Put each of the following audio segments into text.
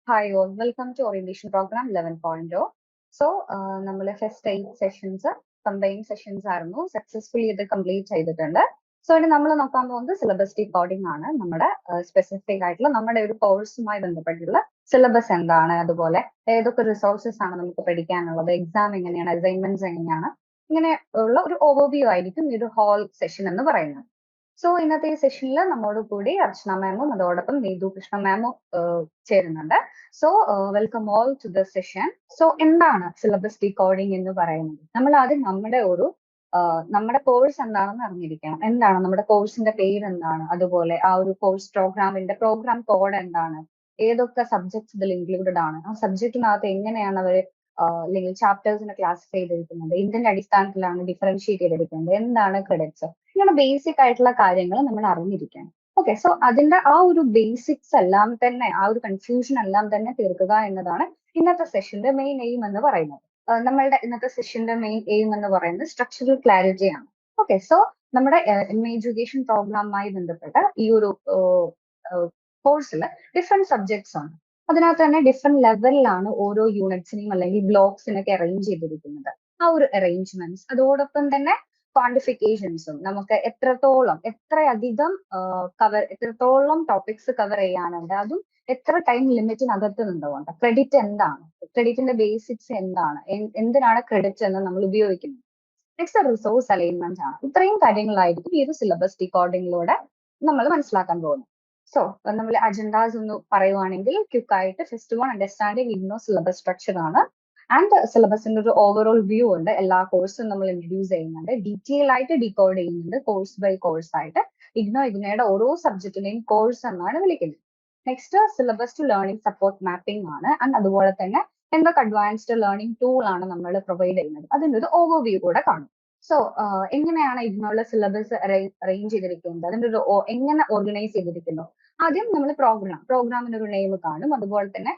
Hi all, welcome to Orientation Program 11.0. So, നമ്മൾ first 8 sessions combine sessions ആയിരുന്നു successfully ഇത് complete ചെയ്തിട്ടുണ്ട്. So ഇനി നമ്മൾ നോക്കാൻ പോകുന്നത് സിലബസ് ഡീകോഡിംഗ് ആണ്. നമ്മുടെ സ്പെസിഫിക് ആയിട്ടുള്ള നമ്മുടെ ഒരു കോഴ്സുമായി ബന്ധപ്പെട്ടുള്ള സിലബസ് എന്താണ്, അതുപോലെ ഏതൊക്കെ റിസോഴ്സസ് ആണ് നമുക്ക് പഠിക്കാനുള്ളത്, എക്സാം എങ്ങനെയാണ്, അസൈൻമെന്റ്സ് എങ്ങനെയാണ്, ഇങ്ങനെ ഉള്ള ഒരു ഓവർവ്യൂ ആയിരിക്കും ഈ ഒരു ഹോൾ സെഷൻ എന്ന് പറയുന്നത്. സോ ഇന്നത്തെ ഈ സെഷനിൽ നമ്മോട് കൂടി അർച്ചന മാമും അതോടൊപ്പം നീതു കൃഷ്ണ മാമും ചേരുന്നുണ്ട്. So welcome all to the session. So എന്താണ് സിലബസ് ഡീകോഡിംഗ് എന്ന് പറയുന്നത്? നമ്മൾ ആദ്യം നമ്മുടെ കോഴ്സ് എന്താണെന്ന് അറിഞ്ഞിരിക്കണം. എന്താണ് നമ്മുടെ കോഴ്സിന്റെ പേര് എന്താണ്, അതുപോലെ ആ ഒരു കോഴ്സ് പ്രോഗ്രാമിന്റെ പ്രോഗ്രാം കോഡ് എന്താണ്, ഏതൊക്കെ സബ്ജക്ട്സ് ഇതിൽ ഇൻക്ലൂഡഡ് ആണ്, ആ സബ്ജക്റ്റിനകത്ത് എങ്ങനെയാണ് അവർ അല്ലെങ്കിൽ ചാപ്റ്റേഴ്സിനെ ക്ലാസിഫൈ ചെയ്തിരിക്കുന്നത്, ഇതിന്റെ അടിസ്ഥാനത്തിലാണ് ഡിഫറൻഷിയേറ്റ് ചെയ്തിരിക്കുന്നത്, എന്താണ് ക്രെഡിറ്റ്സ്, ഇങ്ങനെ ബേസിക് ആയിട്ടുള്ള കാര്യങ്ങൾ നമ്മൾ അറിഞ്ഞിരിക്കണം. ഓക്കെ, സോ അതിന്റെ ആ ഒരു ബേസിക്സ് എല്ലാം തന്നെ, ആ ഒരു കൺഫ്യൂഷൻ എല്ലാം തന്നെ തീർക്കുക എന്നതാണ് ഇന്നത്തെ സെഷന്റെ മെയിൻ എയിം എന്ന് പറയുന്നത്. നമ്മളുടെ ഇന്നത്തെ സെഷന്റെ മെയിൻ എയിം എന്ന് പറയുന്നത് സ്ട്രക്ചറൽ ക്ലാരിറ്റി ആണ്. ഓക്കെ, സോ നമ്മുടെ എഡ്യൂക്കേഷൻ പ്രോഗ്രാമുമായി ബന്ധപ്പെട്ട ഈ ഒരു കോഴ്സിൽ ഡിഫറെന്റ് സബ്ജക്ട്സ് ആണ്. അതിനകത്ത് തന്നെ ഡിഫറെന്റ് ലെവലിലാണ് ഓരോ യൂണിറ്റ്സിനെയും അല്ലെങ്കിൽ ബ്ലോക്സിനൊക്കെ അറേഞ്ച് ചെയ്തിരിക്കുന്നത്. ആ ഒരു അറേഞ്ച്മെന്റ്സ് അതോടൊപ്പം തന്നെ ക്വാണ്ടിഫിക്കേഷൻസും നമുക്ക് എത്രത്തോളം ടോപ്പിക്സ് കവർ ചെയ്യാനുണ്ട്, അതും എത്ര ടൈം ലിമിറ്റിനകത്ത് നിന്നുകൊണ്ട് ക്രെഡിറ്റ് എന്താണ്, ക്രെഡിറ്റിന്റെ ബേസിക്സ് എന്താണ്, എന്തിനാണ് ക്രെഡിറ്റ് എന്ന് നമ്മൾ ഉപയോഗിക്കുന്നത്. നെക്സ്റ്റ് റിസോഴ്സ് അലൈൻമെന്റ് ആണ്. ഇത്രയും കാര്യങ്ങളായിരിക്കും ഈ ഒരു സിലബസ് ഡീകോഡിങ്ങിലൂടെ നമ്മൾ മനസ്സിലാക്കാൻ പോകുന്നത്. സോ നമ്മൾ അജണ്ടാസ് ഒന്ന് പറയുവാണെങ്കിൽ ക്വിക്കായിട്ട് first one understanding IGNOU syllabus structure ആണ്. ആൻഡ് സിലബസിന്റെ ഒരു ഓവറോൾ വ്യൂ ഉണ്ട്. എല്ലാ കോഴ്സും നമ്മൾ ഇൻട്രൊഡ്യൂസ് ചെയ്യുന്നുണ്ട്, ഡീറ്റെയിൽ ആയിട്ട് ഡീകോഡ് ചെയ്യുന്നുണ്ട്, കോഴ്സ് ബൈ കോഴ്സ് ആയിട്ട്. ഇഗ്നോയുടെ ഓരോ സബ്ജക്റ്റിനെയും കോഴ്സ് എന്നാണ് വിളിക്കുന്നത്. Next syllabus to learning support mapping ആണ്. ആൻഡ് അതുപോലെ തന്നെ എന്തൊക്കെ അഡ്വാൻസ്ഡ് ലേണിംഗ് ടൂൾ ആണ് നമ്മൾ പ്രൊവൈഡ് ചെയ്യുന്നത്, അതിന്റെ ഒരു ഓവർവ്യൂ കൂടെ കാണും. സോ എങ്ങനെയാണ് ഇഗ്നോയുടെ സിലബസ് അറേഞ്ച് ചെയ്തിരിക്കുന്നത്, അതിന്റെ ഒരു എങ്ങനെ ഓർഗനൈസ് ചെയ്തിരിക്കുന്നു. ആദ്യം നമ്മൾ പ്രോഗ്രാമിന് ഒരു നെയിം കാണും. അതുപോലെ തന്നെ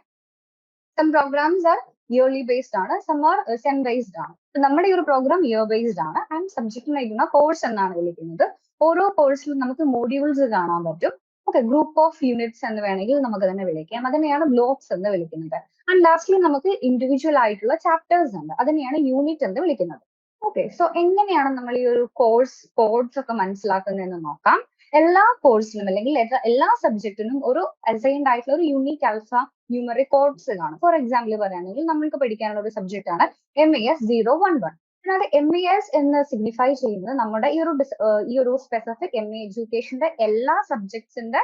some programs are yearly based ആണ്, സം ആർ സെം ബേസ്ഡ് ആണ്. നമ്മുടെ ഈ ഒരു പ്രോഗ്രാം ഇയർ ബേസ്ഡ് ആണ്. ആൻഡ് സബ്ജക്റ്റിന് ഇരിക്കുന്ന കോഴ്സ് എന്നാണ് വിളിക്കുന്നത്. ഓരോ കോഴ്സിലും നമുക്ക് മോഡ്യൂൾസ് കാണാൻ പറ്റും. ഓക്കെ, ഗ്രൂപ്പ് ഓഫ് യൂണിറ്റ്സ് എന്ന് വേണമെങ്കിൽ നമുക്ക് തന്നെ വിളിക്കാം. അതിനെയാണ് ബ്ലോക്സ് എന്ന് വിളിക്കുന്നത്. ആൻഡ് ലാസ്റ്റ്ലി നമുക്ക് ഇൻഡിവിജ്വൽ ആയിട്ടുള്ള ചാപ്റ്റേഴ്സ് ഉണ്ട്, അതിനെയാണ് യൂണിറ്റ് എന്ന് വിളിക്കുന്നത്. ഓക്കെ, സോ എങ്ങനെയാണ് നമ്മൾ ഈ ഒരു കോഡ്സ് ഒക്കെ മനസ്സിലാക്കുന്നതെന്ന് നോക്കാം. എല്ലാ കോഴ്സിനും അല്ലെങ്കിൽ എല്ലാ സബ്ജക്റ്റിനും ഒരു അസൈൻഡ് ആയിട്ടുള്ള ഒരു യൂണിക് ആൽഫ ന്യൂമറിക് കോഡ്സ് കാണും. ഫോർ എക്സാമ്പിൾ പറയുകയാണെങ്കിൽ നമ്മൾക്ക് പഠിക്കാനുള്ള ഒരു സബ്ജക്റ്റ് ആണ് MES 011. അതിനകത്ത് MES എന്ന് സിഗ്നിഫൈ ചെയ്യുന്നത് നമ്മുടെ ഈ ഒരു സ്പെസിഫിക് MA എഡ്യൂക്കേഷന്റെ എല്ലാ സബ്ജക്ട്സിന്റെ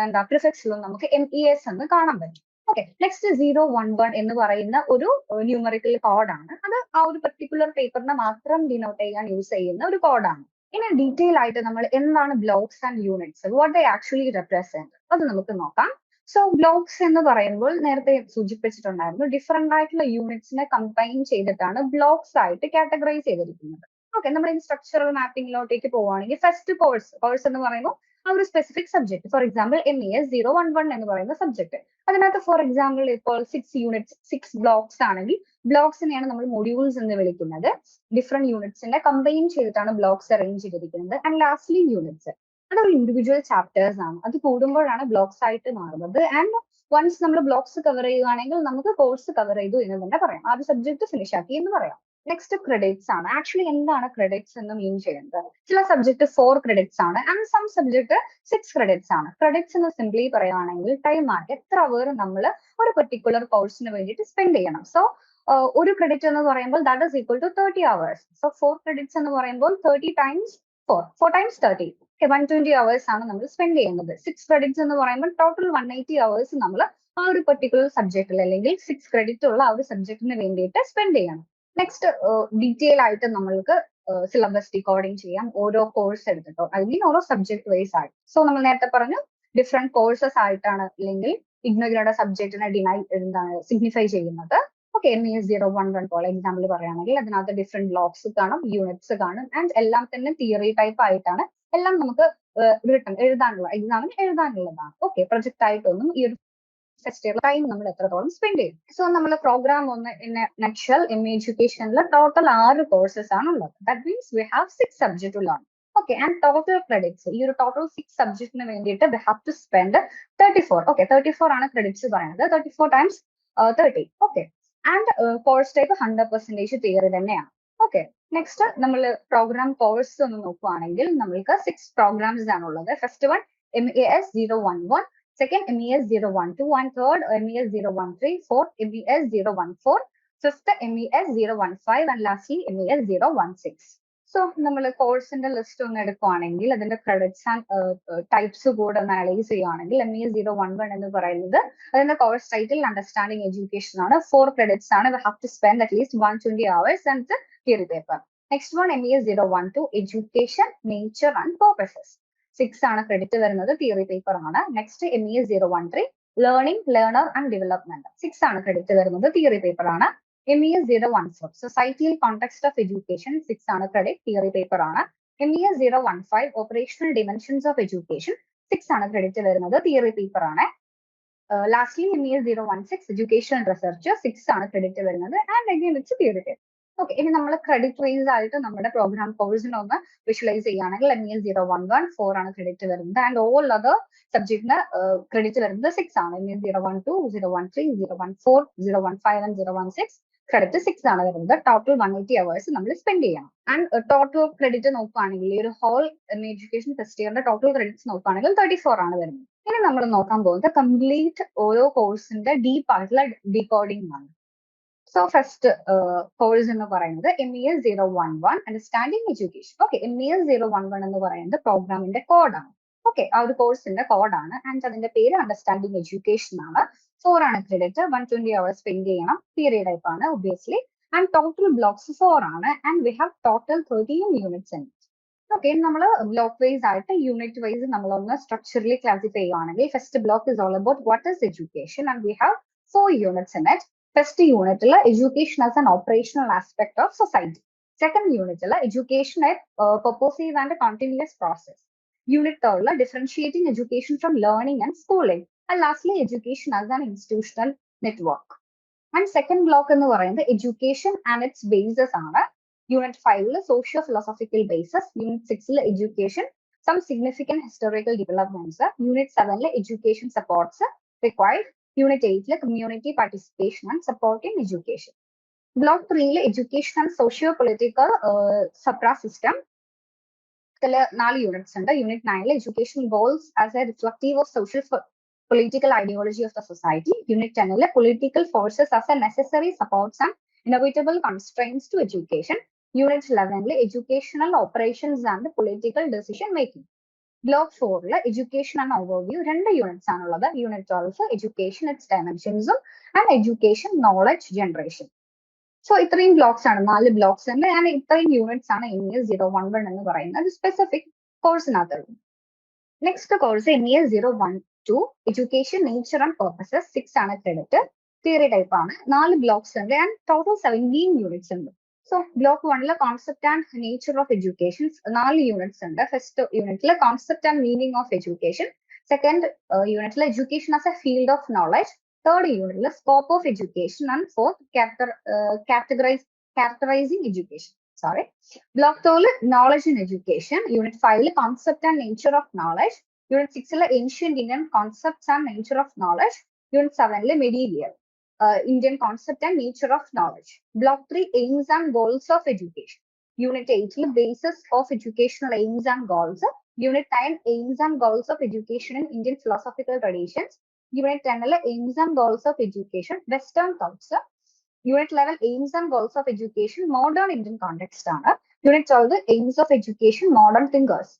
എന്താ പ്രിഫിക്സിലും നമുക്ക് MES എന്ന് കാണാൻ പറ്റും. ഓക്കെ, നെക്സ്റ്റ് 011 എന്ന് പറയുന്ന ഒരു ന്യൂമറിക്കൽ കോഡാണ്. അത് ആ ഒരു പെർട്ടിക്കുലർ പേപ്പറിനെ മാത്രം ഡിനോട്ട് ചെയ്യാൻ യൂസ് ചെയ്യുന്ന ഒരു കോഡാണ്. ഇനി ഡീറ്റെയിൽ ആയിട്ട് നമ്മൾ എന്താണ് blocks and units, what they actually represent, അത് നമുക്ക് നോക്കാം. സോ ബ്ലോക്സ് എന്ന് പറയുമ്പോൾ നേരത്തെ സൂചിപ്പിച്ചിട്ടുണ്ടായിരുന്നു, ഡിഫറെന്റ് ആയിട്ടുള്ള യൂണിറ്റ്സിനെ കമ്പൈൻ ചെയ്തിട്ടാണ് ബ്ലോക്സ് ആയിട്ട് കാറ്റഗറൈസ് ചെയ്തിരിക്കുന്നത്. ഓക്കെ, നമ്മുടെ സ്ട്രക്ചറൽ മാപ്പിംഗിലോട്ടേക്ക് പോവുകയാണെങ്കിൽ ഫസ്റ്റ് കോഴ്സ് എന്ന് പറയുമ്പോൾ ആ ഒരു specific subject. For example MES 011 എന്ന് പറയുന്ന സബ്ജക്ട്, അതിനകത്ത് ഫോർ എക്സാമ്പിൾ ഇപ്പോൾ 6 യൂണിറ്റ്സ് 6 ബ്ലോക്സ് ആണെങ്കിൽ ബ്ലോക്സിനെയാണ് നമ്മൾ മൊഡ്യൂൾസ് എന്ന് വിളിക്കുന്നത്. ഡിഫറെന്റ് യൂണിറ്റ്സിനെ കമ്പൈൻ ചെയ്തിട്ടാണ് ബ്ലോക്സ് അറേഞ്ച് ചെയ്തിരിക്കുന്നത്. ആൻഡ് ലാസ്റ്റ്ലി യൂണിറ്റ്സ്, അതൊരു ഇൻഡിവിജ്വൽ ചാപ്റ്റേഴ്സ് ആണ്. അത് കൂടുമ്പോഴാണ് ബ്ലോക്സ് ആയിട്ട് മാറുന്നത്. ആൻഡ് വൺസ് നമ്മൾ ബ്ലോക്സ് കവർ ചെയ്യുകയാണെങ്കിൽ നമുക്ക് കോഴ്സ് കവർ ചെയ്തു എന്ന് തന്നെ പറയാം, ആ ഒരു സബ്ജക്ട് ഫിനിഷ് ആക്കി എന്ന് പറയാം. നെക്സ്റ്റ് ക്രെഡിറ്റ്സ് ആണ്. ആക്ച്വലി എന്താണ് ക്രെഡിറ്റ്സ് എന്ന് മീൻ ചെയ്യുന്നത്? ചില സബ്ജക്ട് 4 ക്രെഡിറ്റ്സ് ആണ് ആൻഡ് സം സബ്ജക്ട് 6 ക്രെഡിറ്റ്സ് ആണ്. ക്രെഡിറ്റ്സ് എന്ന് സിംപ്ലി പറയുകയാണെങ്കിൽ ടൈം ആണ്, എത്ര അവർ നമ്മൾ ഒരു പെർട്ടിക്കുലർ കോഴ്സിന് വേണ്ടിയിട്ട് സ്പെൻഡ് ചെയ്യണം. സോ ഒരു ക്രെഡിറ്റ് എന്ന് പറയുമ്പോൾ that is equal to 30 hours. So 4 credits എന്ന് പറയുമ്പോൾ 30 times 4 times 30, 120 hours ആണ് നമ്മൾ സ്പെൻഡ് ചെയ്യുന്നത്. 6 ക്രെഡിറ്റ്സ് എന്ന് പറയുമ്പോൾ ടോട്ടൽ 180 hours നമ്മൾ ആ ഒരു പെർട്ടിക്കുലർ സബ്ജക്റ്റിൽ അല്ലെങ്കിൽ 6 ക്രെഡിറ്റ് ഉള്ള ആ ഒരു സബ്ജക്റ്റിന് വേണ്ടിയിട്ട് സ്പെൻഡ് ചെയ്യണം. നെക്സ്റ്റ് ഡീറ്റെയിൽ ആയിട്ട് നമ്മൾക്ക് സിലബസ് ഡീകോഡിംഗ് ചെയ്യാം, ഓരോ കോഴ്സ് എടുത്തിട്ടോ അല്ലെങ്കിൽ ഓരോ സബ്ജക്ട് വൈസ് ആയിട്ട്. സോ നമ്മൾ നേരത്തെ പറഞ്ഞു ഡിഫറെന്റ് കോഴ്സസ് ആയിട്ടാണ് അല്ലെങ്കിൽ ഇഗ്നോയുടെ സബ്ജക്റ്റിനെ സിഗ്നിഫൈ ചെയ്യുന്നത്. ഓക്കെ, MES 011 പോലെ എക്സാമ്പിൾ പറയുകയാണെങ്കിൽ അതിനകത്ത് ഡിഫറെന്റ് ബ്ലോക്സ് കാണും, യൂണിറ്റ്സ് കാണും. ആൻഡ് എല്ലാം തന്നെ തിയറി ടൈപ്പ് ആയിട്ടാണ്, എല്ലാം നമുക്ക് എക്സാമിന് എഴുതാനുള്ളതാണ്. ഓക്കെ, പ്രൊജക്ട് ആയിട്ടൊന്നും ഈ ഒരു ഫസ്റ്റ് ഇയർ ടൈം നമ്മൾ എത്രത്തോളം സ്പെൻഡ് ചെയ്യും. സോ നമ്മൾ പ്രോഗ്രാം ഒന്ന് ഇൻ നട്ട്ഷെൽ MA എഡ്യൂക്കേഷനിൽ ടോട്ടൽ 6 കോഴ്സസ് ആണ് ഉള്ളത്. That means we have 6 subject to learn. Okay, and total credits. ഈ ഒരു total 6 സബ്ജക്റ്റിന് വേണ്ടിയിട്ട് they have to spend 34. Okay, 34 ആണ് credits പറയുന്നത്. 34 times 30. Okay, and course type 100% theory തന്നെയാണ്. Okay, നെക്സ്റ്റ് നമ്മൾ പ്രോഗ്രാം കോഴ്സ് ഒന്ന് നോക്കുകയാണെങ്കിൽ നമ്മൾക്ക് 6 പ്രോഗ്രാംസ് ആണുള്ളത്. First one MES 011, second MES 012, and third MES 013, fourth MES 014, fifth MES 015, and lastly MES 016. So നമ്മൾ കോഴ്സിന്റെ ലിസ്റ്റ് ഒന്ന് എടുക്കുകയാണെങ്കിൽ അതിന്റെ ക്രെഡിറ്റ്സ് ആൻഡ് ടൈപ്സ് കൂടെ ഒന്ന് അനലൈസ് ചെയ്യുകയാണെങ്കിൽ MES 011 എന്ന് പറയുന്നത് അതിന്റെ കോഴ്സ് ടൈറ്റിൽ അണ്ടർസ്റ്റാൻഡിംഗ് എഡ്യൂക്കേഷൻ ആണ്. 4 ക്രെഡിറ്റ്സ് ആണ്. We have to spend at least 120 hours and the theory paper. Next one MES 012, education, nature and purposes. 6 ആണ് ക്രെഡിറ്റ് വരുന്നത്, തിയറി പേപ്പർ ആണ്. Next MES 013, learning, learner and development. 6 ആണ് credit വരുന്നത്, theory paper ആണ്. MES 014, societal context of education. 6 ആണ് credit, theory paper ആണ്. MES 015, operational dimensions of education. 6 ആണ് credit വരുന്നത്, തിയറി പേപ്പർ ആണ്. Lastly MES 016, education and research. 6 ആണ് ക്രെഡിറ്റ് വരുന്നത്, and again it's theory paper. Okay, ഇനി നമ്മൾ ക്രെഡിറ്റ് വൈസ് ആയിട്ട് നമ്മുടെ പ്രോഗ്രാം കോഴ്സിനൊന്ന് വിഷ്വലൈസ് ചെയ്യുകയാണെങ്കിൽ MES 011 4 ആണ് ക്രെഡിറ്റ് വരുന്നത്, ആൻഡ് ഓൾ അതർ സബ്ജക്റ്റിന് ക്രെഡിറ്റ് വരുന്നത് 6 ആണ്. MES 012, 013, 014, 015 and 016 ക്രെഡിറ്റ് 6 ആണ് വരുന്നത്. ടോട്ടൽ 180 അവേഴ്സ് നമ്മൾ സ്പെൻഡ് ചെയ്യണം. ആൻഡ് ടോട്ടൽ ക്രെഡിറ്റ് നോക്കുകയാണെങ്കിൽ ഒരു ഹോൾ എഡ്യൂക്കേഷൻ ഫസ്റ്റ് ഇയറിന്റെ ടോട്ടൽ ക്രെഡിറ്റ്സ് നോക്കുകയാണെങ്കിൽ 34 ആണ് വരുന്നത്. ഇനി നമ്മൾ നോക്കാൻ പോകുന്നത് കംപ്ലീറ്റ് ഓരോ കോഴ്സിന്റെ ഡീപ്പ് ആയിട്ടുള്ള ഡീകോഡിംഗ് ആണ്. സോ ഫസ്റ്റ് കോഴ്സ് എന്ന് പറയുന്നത് MES 011, understanding education. Okay, MES 011 എന്ന് പറയുന്നത് പ്രോഗ്രാമിന്റെ കോഡാണ്. ഓക്കെ, ആ ഒരു കോഴ്സിന്റെ കോഡാണ്, ആൻഡ് അതിന്റെ പേര് അണ്ടർസ്റ്റാൻഡിംഗ് എഡ്യൂക്കേഷൻ ആണ്. 4 ആണ് ക്രെഡിറ്റ്, 120 hours സ്പെൻഡ് ചെയ്യണം. തിയറി ടൈപ്പ് ആണ് ഒബ്വിയസ്ലി, ആൻഡ് ടോട്ടൽ ബ്ലോക്സ് 4 ആണ്, and we have total 13 units in. Okay, നമ്മൾ ബ്ലോക്ക് വൈസ് ആയിട്ട് യൂണിറ്റ് വൈസ് നമ്മളൊന്ന് സ്ട്രക്ചറലി ക്ലാസിഫൈ ചെയ്യുകയാണെങ്കിൽ first block is all about what is education, and we have 4 units in it. First യൂണിറ്റിൽ education as an operational aspect of society. Second യൂണിറ്റിൽ education purposive and continuous process. Unit തേർഡിൽ differentiating education from learning and schooling. And lastly education as an institutional network. And second block എന്ന് പറയുന്നത് education and its bases ആണ്. Unit 5 socio philosophical bases. Unit 6 education, some significant historical developments. Unit 7 education supports required. Unit 8 community participation and supporting education. Block 3 education and socio political supra system. ഇതിൽ 4 units ഉണ്ട്. Unit 9 education goals as a reflective of social political ideology of the society. Unit 10 political forces as a necessary supports and inevitable constraints to education. Unit 11 educational operations and political decision making. Block 4 education and overview. 2 units ആണുള്ളത്. Unit 12 education, its dimensions and education knowledge generation. So ഇത്രയും blocks ആണ്, 4 blocks ഉണ്ട്, and ഇത്രയും units ആണ് MES 011 എന്ന് പറയുന്നത് specific കോഴ്സിനകത്തുള്ളത്. Next course MES 012, education, nature and purposes. 6 ആണ് ക്രെഡിറ്റ്, തിയറി ടൈപ്പ് ആണ്. 4 ബ്ലോക്സ് ഉണ്ട്, ആൻഡ് ടോട്ടൽ 17 യൂണിറ്റ്സ് ഉണ്ട്. So block 1 concept and nature of education. 4 units ഉണ്ട്. ഫസ്റ്റ് യൂണിറ്റിൽ concept and meaning of education. Second യൂണിറ്റിൽ education as a field of knowledge. Third യൂണിറ്റിൽ scope of education, and fourth characterising education. Sorry. Block 2 knowledge in education. Unit 5 concept and nature of knowledge. Unit 6 ancient Indian concepts and nature of knowledge. Unit 7 medieval Indian concept and nature of knowledge. Block 3 aims and goals of education. Unit 8 basis of educational aims and goals. Unit 9 aims and goals of education in Indian philosophical traditions. Unit 10 aims and goals of education, Western thoughts. Unit 11 aims and goals of education, modern Indian context ആണ്. Unit 12 aims of education, modern thinkers.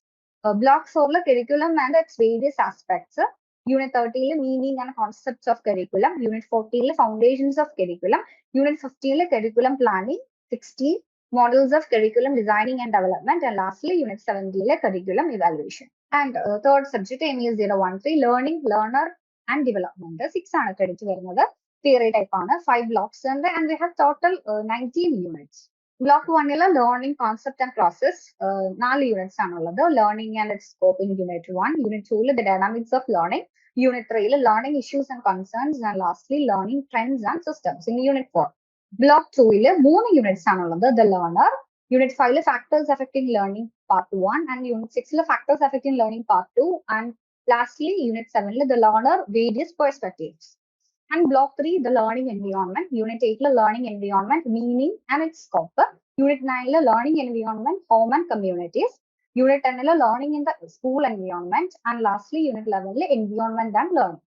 Block 4 curriculum and its various aspects. Unit 13 meaning and concepts of curriculum. Unit 14 foundations of curriculum. Unit 15 curriculum planning. 16 models of curriculum designing and development. And lastly Unit 17 curriculum evaluation. And third subject MES 013 learning, learner and development. 6 ആണ് credit വരുന്നത്, theory type ആണ്. 5 blocks ഉണ്ട്, and we have total 19 units. Block 1 learning, concept and process. 4 units ആണുള്ളത്. Learning and its scope in unit 1. Unit 2 the dynamics of learning. Unit 3 learning issues and concerns, and lastly learning trends and systems in unit 4. Block 2 3 units ആണുള്ളത്. The learner, Unit 5 factors affecting learning part 1 and Unit 6 factors affecting learning part 2 and lastly Unit 7 the learner various perspectives. And block 3 the learning environment. Unit 8 learning environment meaning and its scope. Unit 9 learning environment home and communities. Unit 10 learning in the school environment and lastly Unit 11 environment and learning.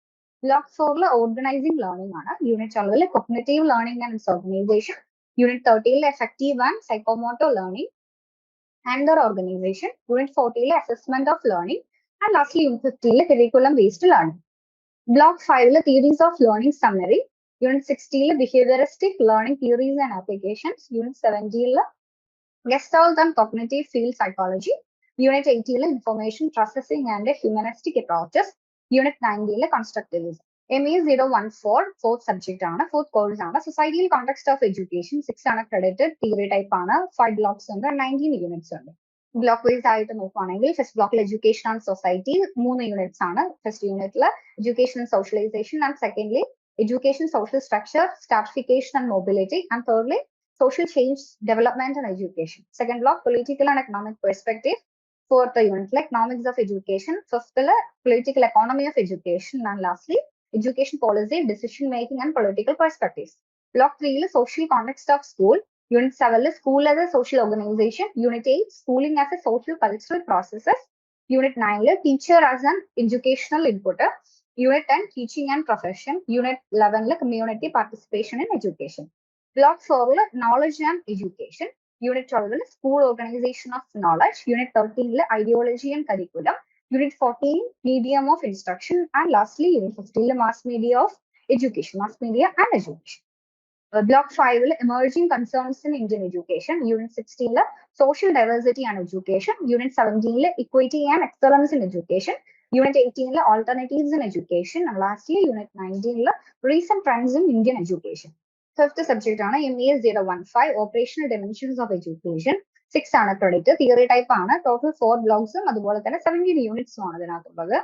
Block 4 organizing learning ആണ്. Unit 12 cognitive learning and its organization. Unit 13 effective and psychomotor learning and their organization. Unit 14 assessment of learning and lastly Unit 15 curriculum based learning. Block 5 theories of learning summary. Unit 16 behavioristic learning theories and applications. Unit 17 Gestalt and cognitive field psychology. Unit 18 information processing and humanistic approaches. Unit 19 constructivism. ME014 fourth subject ആണ്, fourth course ആണ്. Societal context of education 6 ആണ് credited, theory type ആണ്, 5 blocks ഉണ്ട്, 19 units ഉണ്ട്. Block wise ആയിട്ട് നോക്കുകയാണെങ്കിൽ first ബ്ലോക്കിൽ education and society 3 units ആണ്. ഫസ്റ്റ് യൂണിറ്റിൽ education and socialization and secondly education social structure stratification and mobility and thirdly social change development and education. Second block political and economic perspective. Fourth unit economics of education. Fifth political economy of education and lastly education policy, decision making and political perspectives. Block 3 social context of school. Unit 7 school as a social organization. Unit 8 schooling as a social cultural processes. Unit 9 teacher as an educational inputter. Unit 10 teaching and profession. Unit 11 community participation in education. Block 4 knowledge and education. Unit 12 school organization of knowledge. Unit 13 ideology and curriculum. Unit 14 medium of instruction and lastly Unit 15 mass media of education, mass media and education. Block 5 emerging concerns in Indian education. Unit 16 social diversity and education. Unit 17 equity and excellence in education. Unit 18 alternatives in education and lastly Unit 19 recent trends in Indian education. Fifth subject ആണ് ME015 operational dimensions of education. 6 ആണ് credit, theory type ആണ്, total 4 blocks അതുപോലെ തന്നെ 17 units ആണ് ഇതിനകത്തുള്ളത്.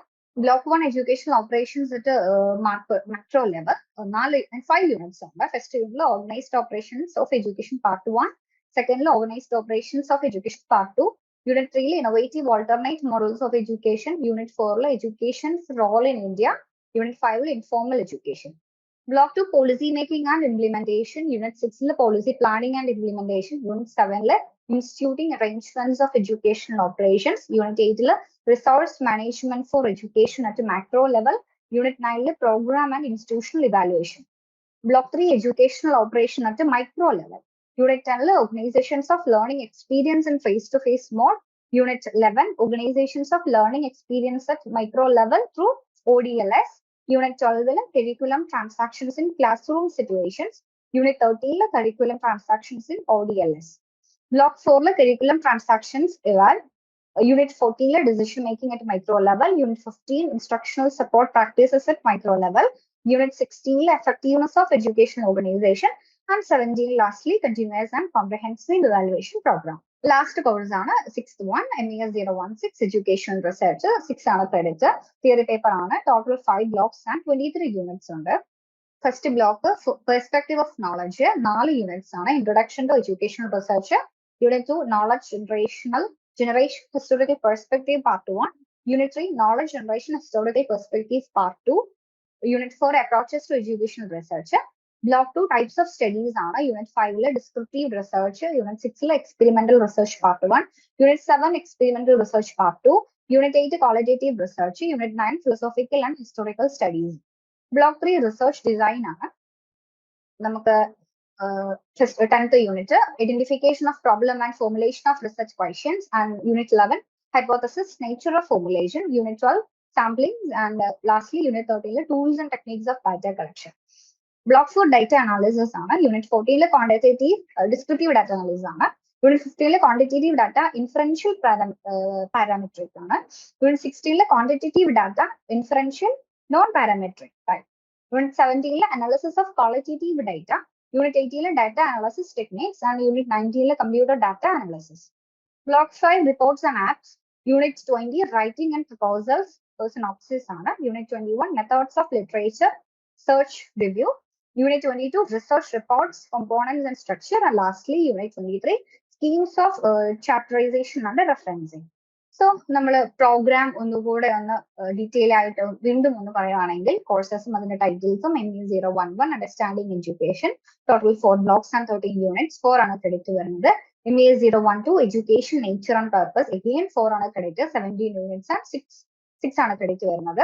Block 1 educational operations at macro level 5 units ഉണ്ട്. First unit organized operations of education part 1, second organized operations of education part 2, Unit 3 innovative alternate models of education, Unit 4 education's role in India, Unit 5 informal education. Block 2 policy making and implementation. Unit 6 policy planning and implementation. Unit 7 instituting arrangements of educational operations. Unit 8 resource management for education at a macro level. Unit 9 program and institutional evaluation. Block 3 educational operation at a micro level. Unit 10 organizations of learning experience in face-to-face mode. Unit 11 organizations of learning experience at micro level through ODLS. Unit 12 curriculum transactions in classroom situations. Unit 13 curriculum transactions in ODLS. Block 4 curriculum transactions eval. Unit 14 decision making at micro level. Unit 15 instructional support practices at micro level. Unit 16 effectiveness of education organization and 17 lastly continuous and comprehensive evaluation program. Last course ആണ് 6th one MES016 education research 6 ആണ് credit, theory paper ആണ്, total 5 blocks and 23 units ഉണ്ട്. First block perspective of knowledge 4 units ആണ്, introduction to educational research. Unit 2 knowledge generation historical perspective part 1. Unit 3 knowledge generation historical perspective part 2. Unit 4 approaches to educational research. Block 2 types of studies ആണ്. Unit 5 descriptive research. Unit 6 experimental research part 1. Unit 7 experimental research part 2. Unit 8 qualitative research. Unit 9 philosophical and historical studies. Block 3 research design ആണ്. നമുക്ക് 10th unit identification of problem and formulation of research questions and Unit 11 hypothesis nature of formulation. Unit 12 sampling and lastly Unit 13 tools and techniques of data collection. Block 4 data analysis ആണ്. Unit 14 quantitative descriptive data analysis ആണ്. Unit 15 quantitative data inferential parametric ആണ്. Unit 16 quantitative data inferential non-parametric type. Unit 17 analysis of qualitative data. Unit 18 data analysis techniques and Unit 19 computer data analysis. Block 5 reports and apps. Unit 20 writing and proposals synopsis ആണ്. Unit 21 methods of literature search review. Unit 22 research reports components and structure and lastly Unit 23 schemes of chapterisation and referencing. So നമ്മൾ program ഒന്നുകൂടെ ഒന്ന് detail ആയിട്ട് വീണ്ടും ഒന്ന് പറയുകയാണെങ്കിൽ കോഴ്സസും അതിന്റെ ടൈറ്റിൽസും ME011 understanding education, total 4 blocks and 13 units, 4 ആണ് ക്രെഡിറ്റ് വരുന്നത്. ME012 education nature and purpose, again 4 ആണ് ക്രെഡിറ്റ്, 17 units and 6 ആണ് ക്രെഡിറ്റ് വരുന്നത്.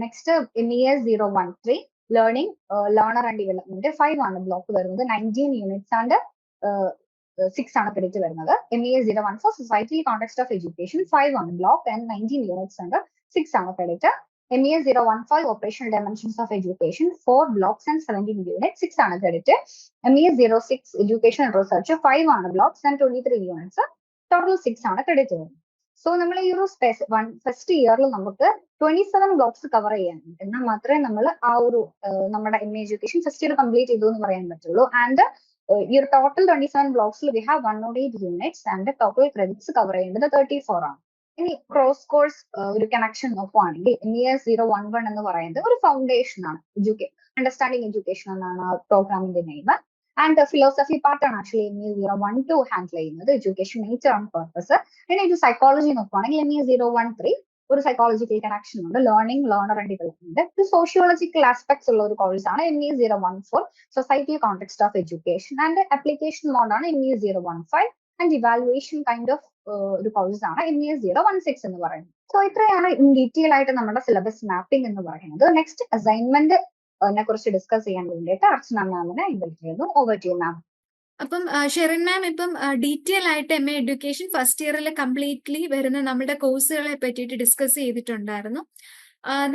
Next MES013 learning learner and development, 5 ആണ് ബ്ലോക്ക് വരുന്നത്, 19 units and 6 ആണ് ക്രെഡിറ്റ് വരുന്നത്. MES014 society context of education, 5 ആണ് ബ്ലോക്ക് ആൻഡ് 19 units and 6 ആണ് credit. MES015 operational dimensions of education, 4 blocks and 17 units, 6 ആണ് credit. MES06 education and research, 5 ആണ് blocks and 23 units, total 6 ആണ് credit വരുന്നത്. So നമ്മൾ ഈ ഒരു ഫസ്റ്റ് ഇയറിൽ നമുക്ക് 27 ബ്ലോക്സ് കവർ ചെയ്യാനുണ്ട്. എന്നാൽ മാത്രമേ നമ്മൾ ആ ഒരു നമ്മുടെ MA education first year complete ചെയ്തു എന്ന് പറയാൻ പറ്റുള്ളൂ. ആൻഡ് ഈ ഒരു ടോട്ടൽ 27 ബ്ലോക്സിൽ we have 108 units and total credits cover ചെയ്യേണ്ടത് 34 ആണ്. ഇനി ക്രോസ് കോഴ്സ് ഒരു കണക്ഷൻ നോക്കുവാണെങ്കിൽ MES011 എന്ന് പറയുന്നത് ഒരു ഫൗണ്ടേഷൻ ആണ്, അണ്ടർസ്റ്റാൻഡിംഗ് എഡ്യൂക്കേഷൻ എന്നാണ് ആ പ്രോഗ്രാമിന്റെ നെയിം. ആൻഡ് ഫിലോസഫി പാർട്ടാണ് ആക്ച്വലി ME012 ഹാൻഡിൽ ചെയ്യുന്നത്, എഡ്യൂക്കേഷൻ നേച്ചർ ആൻഡ് പർപ്പസ്. ഇനി ഒരു സൈക്കോളജി നോക്കുവാണെങ്കിൽ MES013 ഒരു സൈക്കോളജിക്കൽ കണക്ഷൻ ഉണ്ട്, ലേണിംഗ് ലേണർ ആൻഡ് ഡെവലപ്മെന്റ്. ഒരു സോഷ്യോളജിക്കൽ ആസ്പെക്ട്സ് ഉള്ള ഒരു കോഴ്സാണ് MES014 society context of education. And application മോഡാണ് MES015 and evaluation kind of ഒരു കോഴ്സാണ് MES016 എന്ന് പറയുന്നത്. സോ ഇത്രയാണ് ഇൻ ഡീറ്റെയിൽ ആയിട്ട് നമ്മുടെ സിലബസ് മാപ്പിംഗ് എന്ന് പറയുന്നത്. നെക്സ്റ്റ് അസൈൻമെന്റ് കുറിച്ച് ഡിസ്കസ് ചെയ്യാൻ വേണ്ടിയിട്ട് അർച്ചന മാമിനെ ഇൻവൈറ്റ് ചെയ്യുന്നു. ഓവർ ടു മാം. അപ്പം ഷെറിൻ മാം ഇപ്പം ഡീറ്റെയിൽ ആയിട്ട് MA എഡ്യൂക്കേഷൻ ഫസ്റ്റ് ഇയറിൽ കംപ്ലീറ്റ്ലി വരുന്ന നമ്മുടെ കോഴ്സുകളെ പറ്റിയിട്ട് ഡിസ്കസ് ചെയ്തിട്ടുണ്ടായിരുന്നു.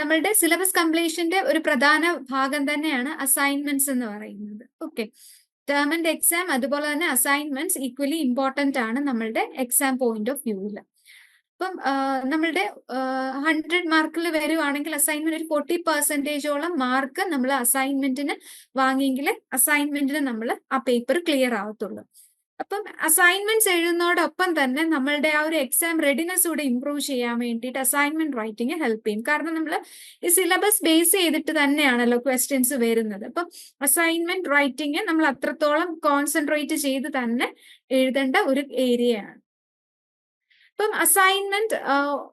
നമ്മളുടെ സിലബസ് കംപ്ലീഷന്റെ ഒരു പ്രധാന ഭാഗം തന്നെയാണ് അസൈൻമെന്റ്സ് എന്ന് പറയുന്നത്. ഓക്കെ, ടേം ആൻഡ് എക്സാം അതുപോലെ തന്നെ അസൈൻമെന്റ്സ് ഈക്വലി ഇമ്പോർട്ടന്റ് ആണ് നമ്മളുടെ എക്സാം പോയിന്റ് ഓഫ് വ്യൂവിൽ. അപ്പം നമ്മളുടെ 100 മാർക്കിൽ വരുവാണെങ്കിൽ അസൈൻമെന്റ് ഒരു 40% മാർക്ക് നമ്മൾ അസൈൻമെന്റിന് വാങ്ങിയെങ്കിൽ അസൈൻമെന്റിന് നമ്മൾ ആ പേപ്പർ ക്ലിയർ ആവത്തുള്ളൂ. അപ്പം അസൈൻമെന്റ്സ് എഴുതുന്നതോടൊപ്പം തന്നെ നമ്മളുടെ ആ ഒരു എക്സാം റെഡിനെസ് കൂടെ ഇംപ്രൂവ് ചെയ്യാൻ വേണ്ടിയിട്ട് അസൈൻമെന്റ് റൈറ്റിംഗ് ഹെൽപ്പ് ചെയ്യും. കാരണം നമ്മൾ ഈ സിലബസ് ബേസ് ചെയ്തിട്ട് തന്നെയാണല്ലോ ക്വസ്റ്റ്യൻസ് വരുന്നത്. അപ്പം അസൈൻമെന്റ് റൈറ്റിംഗ് നമ്മൾ അത്രത്തോളം കോൺസെൻട്രേറ്റ് ചെയ്ത് തന്നെ എഴുതേണ്ട ഒരു ഏരിയയാണ്. ഇപ്പം അസൈൻമെന്റ്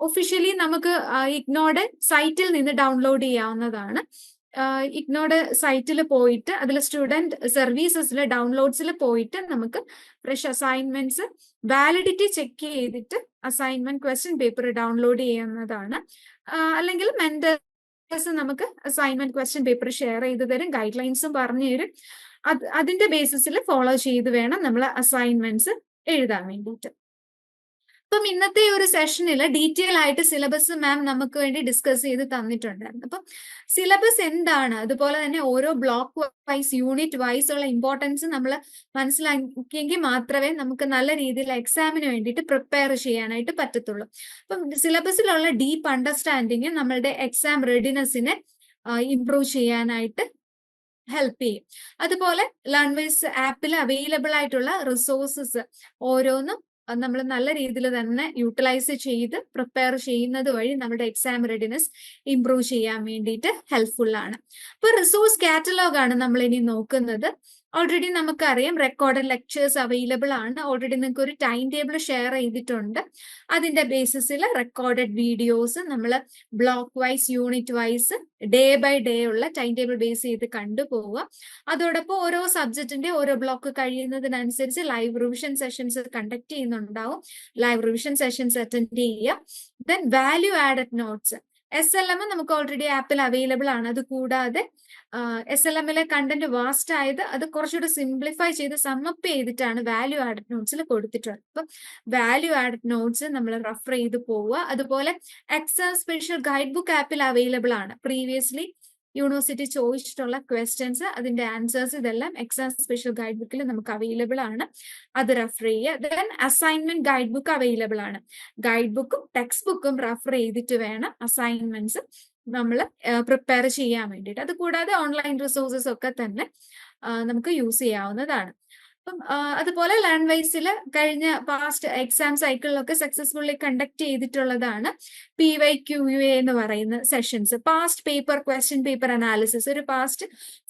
ഒഫീഷ്യലി നമുക്ക് ഇഗ്നോയുടെ സൈറ്റിൽ നിന്ന് ഡൗൺലോഡ് ചെയ്യാവുന്നതാണ്. ഇഗ്നോയുടെ സൈറ്റിൽ പോയിട്ട് അതിൽ സ്റ്റുഡന്റ് സർവീസസിൽ ഡൗൺലോഡ്സിൽ പോയിട്ട് നമുക്ക് ഫ്രഷ് അസൈൻമെന്റ്സ് വാലിഡിറ്റി ചെക്ക് ചെയ്തിട്ട് അസൈൻമെന്റ് ക്വസ്റ്റ്യൻ പേപ്പർ ഡൗൺലോഡ് ചെയ്യാവുന്നതാണ്. അല്ലെങ്കിൽ മെന്റേഴ്സ് നമുക്ക് അസൈൻമെന്റ് ക്വസ്റ്റ്യൻ പേപ്പർ ഷെയർ ചെയ്ത് തരും, ഗൈഡ് ലൈൻസും പറഞ്ഞു തരും. അതിന്റെ ബേസിസിൽ ഫോളോ ചെയ്ത് വേണം നമ്മൾ അസൈൻമെന്റ്സ് എഴുതാൻ വേണ്ടിയിട്ട്. അപ്പം ഇന്നത്തെ ഒരു സെഷനിൽ ഡീറ്റെയിൽ ആയിട്ട് സിലബസ് മാം നമുക്ക് വേണ്ടി ഡിസ്കസ് ചെയ്ത് തന്നിട്ടുണ്ടായിരുന്നു. അപ്പം സിലബസ് എന്താണ്, അതുപോലെ തന്നെ ഓരോ ബ്ലോക്ക് വൈസ് യൂണിറ്റ് വൈസ് ഉള്ള ഇമ്പോർട്ടൻസ് നമ്മൾ മനസ്സിലാക്കിയെങ്കിൽ മാത്രമേ നമുക്ക് നല്ല രീതിയിൽ എക്സാമിന് വേണ്ടിയിട്ട് പ്രിപ്പയർ ചെയ്യാനായിട്ട് പറ്റത്തുള്ളൂ. അപ്പം സിലബസിലുള്ള ഡീപ്പ് അണ്ടർസ്റ്റാൻഡിങ് നമ്മളുടെ എക്സാം റെഡിനെസ്സിനെ ഇംപ്രൂവ് ചെയ്യാനായിട്ട് ഹെൽപ്പ് ചെയ്യും. അതുപോലെ ലേൺവേഴ്സ് ആപ്പിൽ അവൈലബിൾ ആയിട്ടുള്ള റിസോഴ്സസ് ഓരോന്നും നമ്മൾ നല്ല രീതിയിൽ തന്നെ യൂട്ടിലൈസ് ചെയ്ത് പ്രിപ്പയർ ചെയ്യുന്നത് വഴി നമ്മുടെ എക്സാം റെഡിനെസ് ഇംപ്രൂവ് ചെയ്യാൻ വേണ്ടിയിട്ട് ഹെൽപ്ഫുൾ ആണ്. അപ്പൊ റിസോഴ്സ് കാറ്റലോഗ് ആണ് നമ്മൾ ഇനി നോക്കുന്നത്. ഓൾറെഡി നമുക്കറിയാം റെക്കോർഡഡ് ലെക്ചേഴ്സ് അവൈലബിൾ ആണ്. ഓൾറെഡി നിങ്ങൾക്ക് ഒരു ടൈം ടേബിൾ ഷെയർ ചെയ്തിട്ടുണ്ട്. അതിന്റെ ബേസിസിൽ റെക്കോർഡഡ് വീഡിയോസ് നമ്മൾ block wise unit wise day by day ഉള്ള ടൈം ടേബിൾ ബേസ് ചെയ്ത് കണ്ടുപോവുക. അതോടൊപ്പം ഓരോ സബ്ജക്റ്റിന്റെ ഓരോ ബ്ലോക്ക് കഴിയുന്നതിനനുസരിച്ച് ലൈവ് റിവിഷൻ സെഷൻസ് കണ്ടക്ട് ചെയ്യുന്നുണ്ടാവും. ലൈവ് റിവിഷൻ സെഷൻസ് അറ്റൻഡ് ചെയ്യുക. Then value added notes SLM നമുക്ക് ഓൾറെഡി ആപ്പിൽ അവൈലബിൾ ആണ്. അത് കൂടാതെ SLMലെ കണ്ടന്റ് വാസ്റ്റ് ആയത് അത് കുറച്ചുകൂടി സിംപ്ലിഫൈ ചെയ്ത് സമ്മപ്പ് ചെയ്തിട്ടാണ് വാല്യൂ ആഡഡ് നോട്ട്സിൽ കൊടുത്തിട്ടുള്ളത്. അപ്പം വാല്യൂ ആഡഡ് നോട്ട്സ് നമ്മൾ റെഫർ ചെയ്ത് പോവുക. അതുപോലെ എക്സാം സ്പെഷ്യൽ ഗൈഡ് ബുക്ക് ആപ്പിൽ അവൈലബിൾ ആണ്. പ്രീവിയസ്ലി യൂണിവേഴ്സിറ്റി ചോദിച്ചിട്ടുള്ള ക്വസ്റ്റ്യൻസ് അതിന്റെ ആൻസേഴ്സ് ഇതെല്ലാം എക്സാം സ്പെഷ്യൽ ഗൈഡ് ബുക്കിൽ നമുക്ക് അവൈലബിൾ ആണ്. അത് റെഫർ ചെയ്യുക. Then assignment guide book available ആണ്. ഗൈഡ് ബുക്കും ടെക്സ്റ്റ് ബുക്കും റെഫർ ചെയ്തിട്ട് വേണം അസൈൻമെന്റ്സ് നമ്മൾ പ്രിപ്പയർ ചെയ്യാൻ വേണ്ടിയിട്ട്. അത് കൂടാതെ ഓൺലൈൻ റിസോഴ്സസ് ഒക്കെ തന്നെ നമുക്ക് യൂസ് ചെയ്യാവുന്നതാണ്. അപ്പം അതുപോലെ ലേൺവൈസിൽ കഴിഞ്ഞ പാസ്റ്റ് എക്സാം സൈക്കിളിലൊക്കെ സക്സസ്ഫുള്ളി കണ്ടക്ട് ചെയ്തിട്ടുള്ളതാണ് PYQA എന്ന് പറയുന്ന sessions. Past paper question paper analysis, ഒരു പാസ്റ്റ്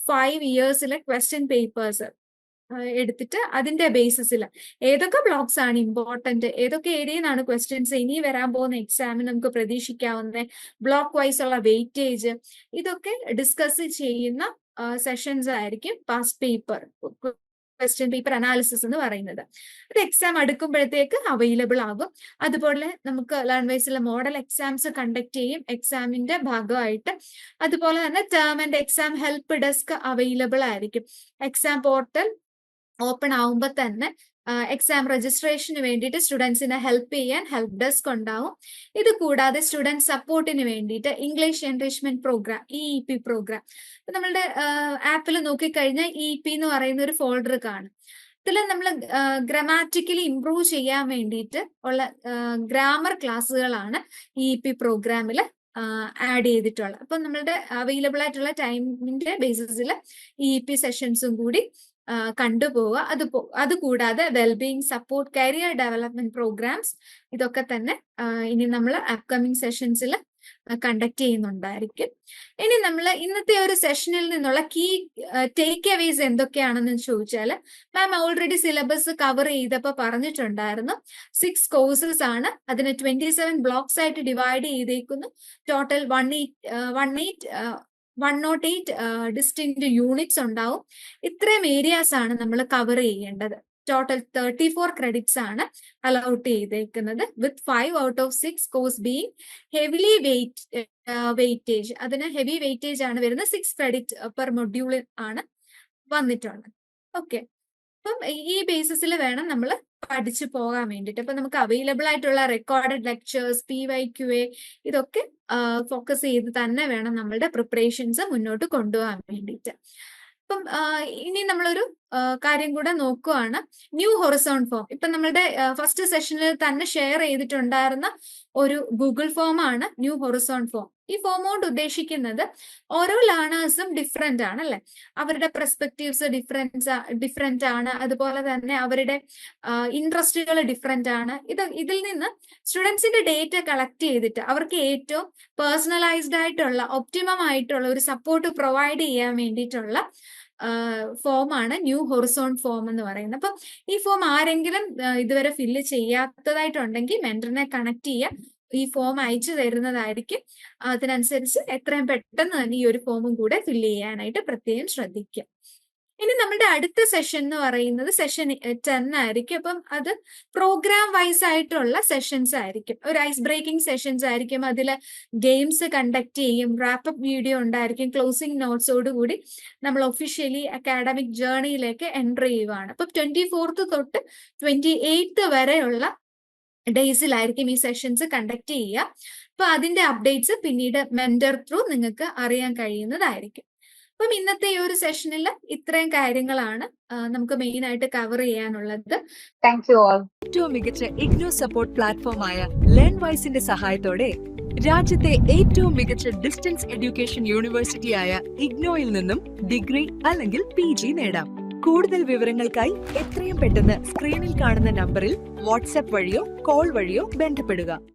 5 ഇയേഴ്സിലെ ക്വസ്റ്റ്യൻ പേപ്പേഴ്സ് എടുത്തിട്ട് അതിന്റെ ബേസിസിൽ ഏതൊക്കെ ബ്ലോക്സ് ആണ് ഇമ്പോർട്ടന്റ്, ഏതൊക്കെ ഏരിയയിൽ നിന്നാണ് ക്വസ്റ്റ്യൻസ് ഇനി വരാൻ പോകുന്ന എക്സാമിന് നമുക്ക് പ്രതീക്ഷിക്കാവുന്ന, ബ്ലോക്ക് വൈസ് ഉള്ള വെയിറ്റേജ്, ഇതൊക്കെ ഡിസ്കസ് ചെയ്യുന്ന സെഷൻസ് ആയിരിക്കും past paper question paper analysis എന്ന് പറയുന്നത്. അത് എക്സാം അടുക്കുമ്പോഴത്തേക്ക് അവൈലബിൾ ആകും. അതുപോലെ നമുക്ക് ലേൺവൈസിലെ മോഡൽ എക്സാംസ് കണ്ടക്ട് ചെയ്യും എക്സാമിന്റെ ഭാഗമായിട്ട്. അതുപോലെ തന്നെ term and exam help desk available ആയിരിക്കും. എക്സാം പോർട്ടൽ ഓപ്പൺ ആവുമ്പോൾ തന്നെ എക്സാം രജിസ്ട്രേഷന് വേണ്ടിയിട്ട് സ്റ്റുഡൻസിനെ ഹെൽപ്പ് ചെയ്യാൻ ഹെൽപ്പ് ഡെസ്ക് ഉണ്ടാവും. ഇത് കൂടാതെ സ്റ്റുഡൻറ് സപ്പോർട്ടിന് വേണ്ടിയിട്ട് English enrichment program, EEP program, നമ്മളുടെ ആപ്പിൽ നോക്കിക്കഴിഞ്ഞാൽ EEP എന്ന് പറയുന്ന ഒരു ഫോൾഡർ കാണും. ഇതിൽ നമ്മൾ ഗ്രാമാറ്റിക്കലി ഇംപ്രൂവ് ചെയ്യാൻ വേണ്ടിയിട്ട് ഉള്ള ഗ്രാമർ ക്ലാസ്സുകളാണ് EEP പ്രോഗ്രാമിൽ ആഡ് ചെയ്തിട്ടുള്ളത്. അപ്പൊ നമ്മളുടെ അവൈലബിൾ ആയിട്ടുള്ള ടൈമിന്റെ ബേസിസിൽ EEP സെഷൻസും കൂടി കണ്ടുപോവുക. അതുകൂടാതെ wellbeing support, career development programs, ഇതൊക്കെ തന്നെ ഇനി നമ്മൾ അപ്കമിങ് സെഷൻസിൽ കണ്ടക്ട് ചെയ്യുന്നുണ്ടായിരിക്കും. ഇനി നമ്മൾ ഇന്നത്തെ ഒരു സെഷനിൽ നിന്നുള്ള കീ ടേക്ക് അവേസ് എന്തൊക്കെയാണെന്ന് ചോദിച്ചാൽ, മാം ഓൾറെഡി സിലബസ് കവർ ചെയ്തപ്പോൾ പറഞ്ഞിട്ടുണ്ടായിരുന്നു 6 കോഴ്സസ് ആണ്. അതിന് 27 ബ്ലോക്സ് ആയിട്ട് ഡിവൈഡ് ചെയ്തേക്കുന്നു. ടോട്ടൽ 108 ഡിസ്റ്റിങ്ക്ട് യൂണിറ്റ്സ് ഉണ്ടാവും. ഇത്രയും ഏരിയാസ് ആണ് നമ്മൾ കവർ ചെയ്യേണ്ടത്. ടോട്ടൽ 34 ക്രെഡിറ്റ്സ് ആണ് അലൗട്ട് ചെയ്തേക്കുന്നത്, വിത്ത് 5 out of 6 course being heavily weightage. അതിന് ഹെവി വെയിറ്റേജ് ആണ് വരുന്നത്. 6 ക്രെഡിറ്റ് പെർ മൊഡ്യൂൾ ആണ് വന്നിട്ടുള്ളത്. ഓക്കെ, അപ്പം ഈ ബേസിസിൽ വേണം നമ്മൾ പഠിച്ചു പോകാൻ വേണ്ടിയിട്ട്. അപ്പൊ നമുക്ക് അവൈലബിൾ ആയിട്ടുള്ള റെക്കോർഡഡ് ലെക്ചേഴ്സ്, PYQA, ഇതൊക്കെ ഫോക്കസ് ചെയ്ത് തന്നെ വേണം നമ്മളുടെ പ്രിപ്പറേഷൻസ് മുന്നോട്ട് കൊണ്ടുപോകാൻ വേണ്ടിയിട്ട്. അപ്പം ഇനി നമ്മളൊരു കാര്യം കൂടെ നോക്കുവാണ്, ന്യൂ ഹൊറിസോൺ ഫോം. ഇപ്പൊ നമ്മളുടെ ഫസ്റ്റ് സെഷനിൽ തന്നെ ഷെയർ ചെയ്തിട്ടുണ്ടായിരുന്ന ഒരു ഗൂഗിൾ ഫോം ആണ് ന്യൂ ഹൊറിസോൺ ഫോം. ഈ ഫോം കൊണ്ട് ഉദ്ദേശിക്കുന്നത് ഓരോ ലേണേഴ്സും ഡിഫറെന്റ് ആണ് അല്ലെ, അവരുടെ പെർസ്പെക്റ്റീവ്സ് ഡിഫറെന്റ് ആണ്. അതുപോലെ തന്നെ അവരുടെ ഇൻട്രസ്റ്റുകൾ ഡിഫറെന്റ് ആണ്. ഇതിൽ നിന്ന് സ്റ്റുഡൻസിന്റെ ഡേറ്റ കളക്ട് ചെയ്തിട്ട് അവർക്ക് ഏറ്റവും പേഴ്സണലൈസ്ഡ് ആയിട്ടുള്ള, ഒപ്റ്റിമം ആയിട്ടുള്ള ഒരു സപ്പോർട്ട് പ്രൊവൈഡ് ചെയ്യാൻ വേണ്ടിയിട്ടുള്ള ഫോമാണ് ന്യൂ ഹൊറിസോൺ ഫോം എന്ന് പറയുന്നത്. അപ്പം ഈ ഫോം ആരെങ്കിലും ഇതുവരെ ഫില്ല് ചെയ്യാത്തതായിട്ടുണ്ടെങ്കിൽ മെന്ററിനെ കണക്ട് ചെയ്യുക, ഈ ഫോം അയച്ചു തരുന്നതായിരിക്കും. അതിനനുസരിച്ച് എത്രയും പെട്ടെന്ന് തന്നെ ഈ ഒരു ഫോമും കൂടെ ഫില്ല് ചെയ്യാനായിട്ട് പ്രത്യേകം ശ്രദ്ധിക്കുക. ഇനി നമ്മുടെ അടുത്ത സെഷൻ എന്ന് പറയുന്നത് സെഷൻ 10 ആയിരിക്കും. അപ്പം അത് പ്രോഗ്രാം വൈസ് ആയിട്ടുള്ള സെഷൻസ് ആയിരിക്കും. ഒരു ഐസ് ബ്രേക്കിംഗ് സെഷൻസ് ആയിരിക്കും. അതിൽ ഗെയിംസ് കണ്ടക്ട് ചെയ്യും, റാപ്പപ്പ് വീഡിയോ ഉണ്ടായിരിക്കും, ക്ലോസിംഗ് നോട്ട്സോടുകൂടി നമ്മൾ ഒഫീഷ്യലി അക്കാഡമിക് ജേർണിയിലേക്ക് എൻറ്റർ ചെയ്യുവാണ്. അപ്പം 24th തൊട്ട് 28th വരെയുള്ള ഡേയ്സിലായിരിക്കും ഈ സെഷൻസ് കണ്ടക്ട് ചെയ്യുക. അപ്പൊ അതിന്റെ അപ്ഡേറ്റ്സ് പിന്നീട് മെന്റർ ത്രൂ നിങ്ങൾക്ക് അറിയാൻ കഴിയുന്നതായിരിക്കും. അപ്പം ഇന്നത്തെ ഈ ഒരു സെഷനിൽ ഇത്രയും കാര്യങ്ങളാണ് നമുക്ക് മെയിൻ ആയിട്ട് കവർ ചെയ്യാനുള്ളത്. Thank you all. ഏറ്റവും മികച്ച ഇഗ്നോ സപ്പോർട്ട് പ്ലാറ്റ്ഫോമായ ലേൺവൈസിന്റെ സഹായത്തോടെ രാജ്യത്തെ ഏറ്റവും മികച്ച ഡിസ്റ്റൻസ് എഡ്യൂക്കേഷൻ യൂണിവേഴ്സിറ്റിയായ ഇഗ്നോയിൽ നിന്നും ഡിഗ്രി അല്ലെങ്കിൽ PG നേടാം. കൂടുതൽ വിവരങ്ങൾക്കായി എത്രയും പെട്ടെന്ന് സ്ക്രീനിൽ കാണുന്ന നമ്പറിൽ വാട്സ്ആപ്പ് വഴിയോ കോൾ വഴിയോ ബന്ധപ്പെടുക.